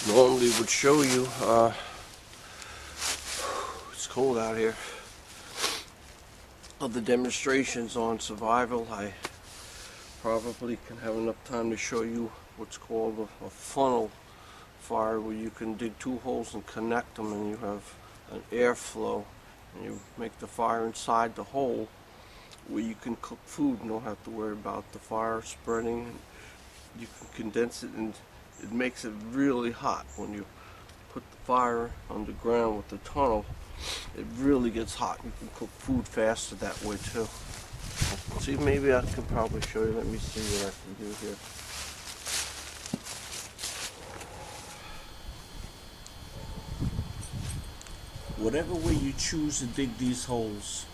normally would show you. It's cold out here. Of the demonstrations on survival, I probably can have enough time to show you what's called a funnel fire, where you can dig 2 holes and connect them, and you have an airflow, and you make the fire inside the hole where you can cook food and don't have to worry about the fire spreading. You can condense it, and it makes it really hot when you put the fire underground with the tunnel. It really gets hot. You can cook food faster that way too. See, maybe I can probably show you. Let me see what I can do here. Whatever way you choose to dig these holes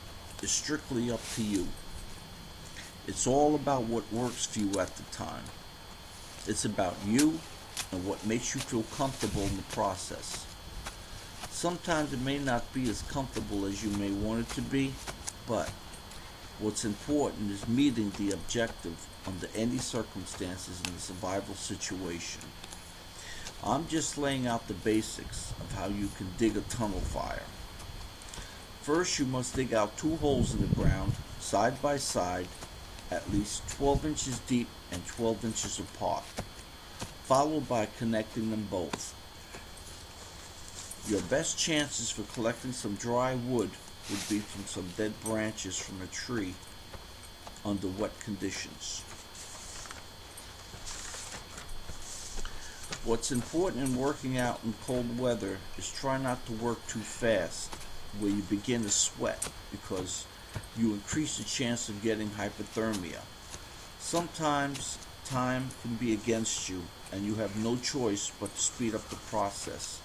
is strictly up to you. It's all about what works for you at the time. It's about you and what makes you feel comfortable in the process. Sometimes it may not be as comfortable as you may want it to be, but what's important is meeting the objective under any circumstances in the survival situation. I'm just laying out the basics of how you can dig a tunnel fire. First, you must dig out 2 holes in the ground, side by side, at least 12 inches deep and 12 inches apart, followed by connecting them both. Your best chances for collecting some dry wood would be from some dead branches from a tree under wet conditions. What's important in working out in cold weather is try not to work too fast, where you begin to sweat, because you increase the chance of getting hypothermia. Sometimes time can be against you, and you have no choice but to speed up the process.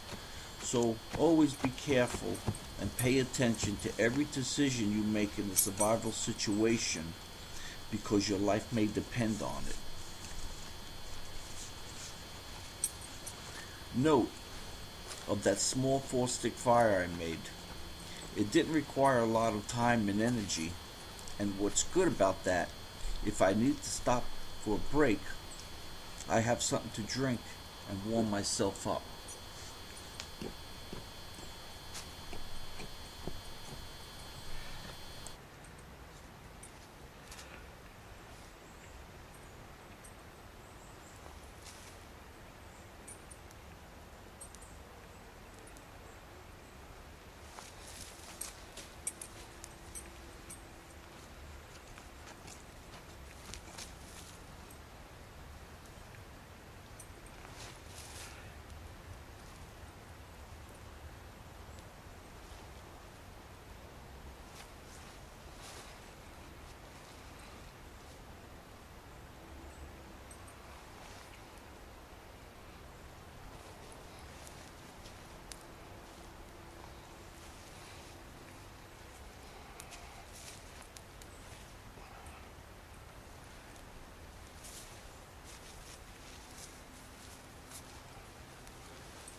So always be careful and pay attention to every decision you make in the survival situation, because your life may depend on it. Note of that small 4-stick fire I made. It didn't require a lot of time and energy, and what's good about that, if I need to stop for a break, I have something to drink and warm myself up.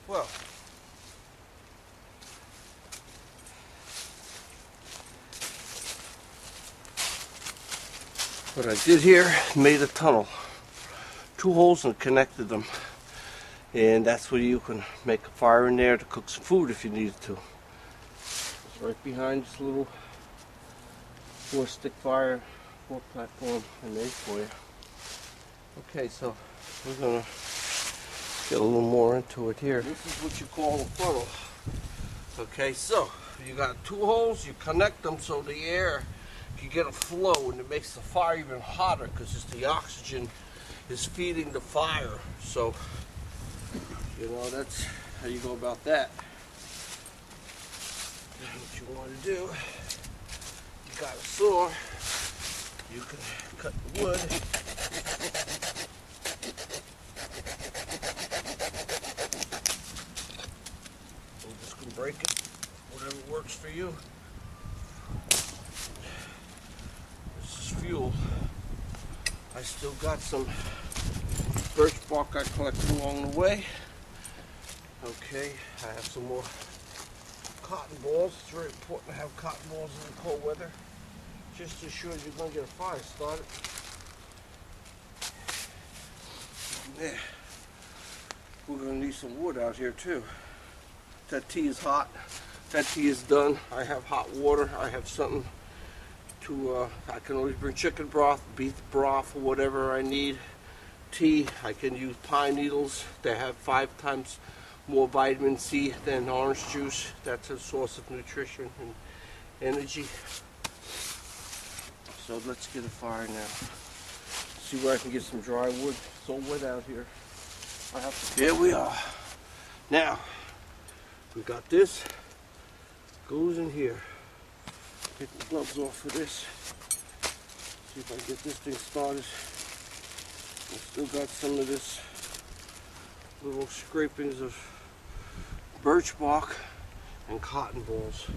Well, what I did here, made a tunnel, 2 holes and connected them, and that's where you can make a fire in there to cook some food if you needed to. It's right behind this little 4-stick fire, 4 platform I made for you. Okay, so we're gonna get a little more into it here. This is what you call a funnel. Okay, so you got 2 holes, you connect them so the air can get a flow, and it makes the fire even hotter because it's the oxygen is feeding the fire. So, you know, that's how you go about that. And what you want to do, you got a saw, you can cut the wood. Break it, whatever works for you. This is fuel. I still got some birch bark I collected along the way. Okay, I have some more cotton balls. It's very important to have cotton balls in the cold weather, just to ensure you're going to get a fire started. There. we're going to need some wood out here too. That tea is hot. That tea is done. I have hot water. I have something to, I can always bring chicken broth, beef broth, or whatever I need. Tea, I can use pine needles. They have 5 times more vitamin C than orange juice. That's a source of nutrition and energy. So let's get a fire now. See where I can get some dry wood. It's all wet out here. I have to. Here we are. Now, we got this. Goes in here. Take the gloves off for this. See if I can get this thing started. I still got some of this little scrapings of birch bark and cotton balls.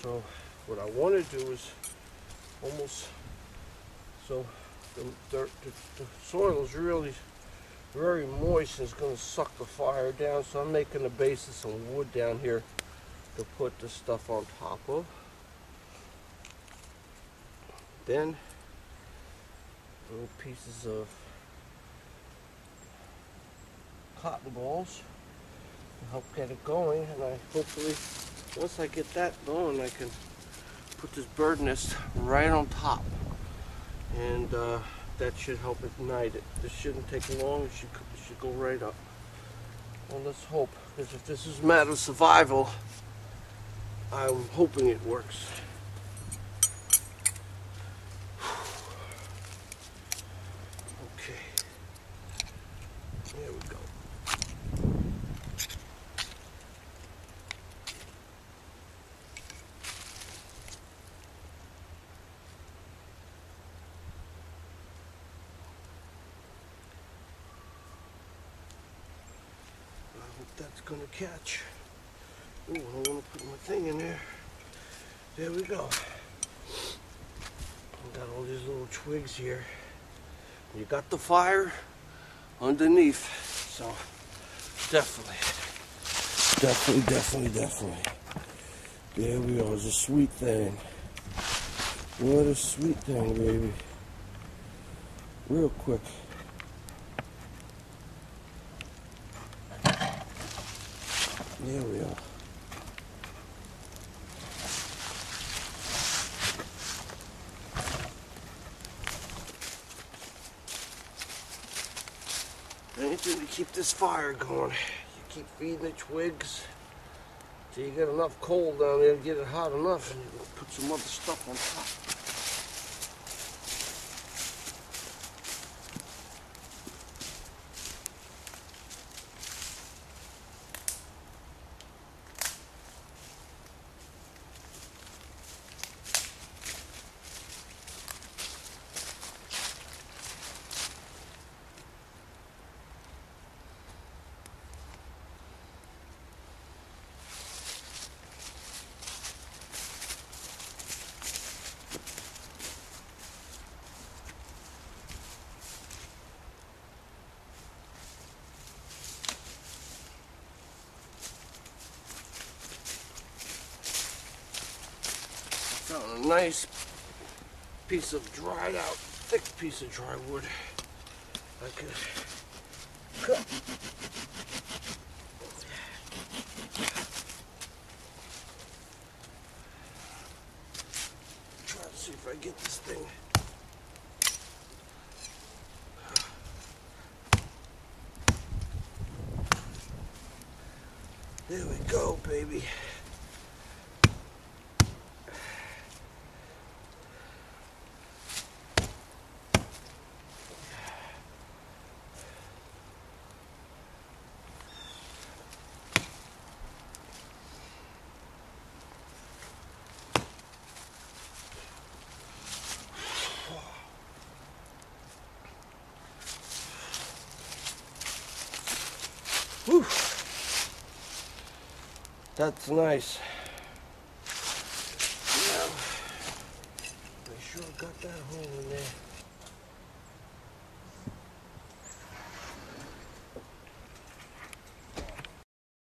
So what I want to do is almost so the soil is really very moist and it's going to suck the fire down. So I'm making a base of some wood down here to put the stuff on top of. Then little pieces of cotton balls to help get it going, and I hopefully once I get that going I can put this bird nest right on top, and that should help ignite it. This shouldn't take long. It should go right up. Well, let's hope, because if this is a matter of survival, I'm hoping it works. There we go. I hope that's going to catch. Ooh, I want to put my thing in there. There we go. Got all these little twigs here. You got the fire underneath, so definitely. There we are. It's a sweet thing. What a sweet thing, baby. Real quick. There we are. Anything to keep this fire going. You keep feeding the twigs till you get enough coal down there to get it hot enough, and you can put some other stuff on top. Found a nice piece of dried out, thick piece of dry wood I could cut. Try to see if I get this thing. There we go, baby. Whew. That's nice. Now, make sure I got that hole in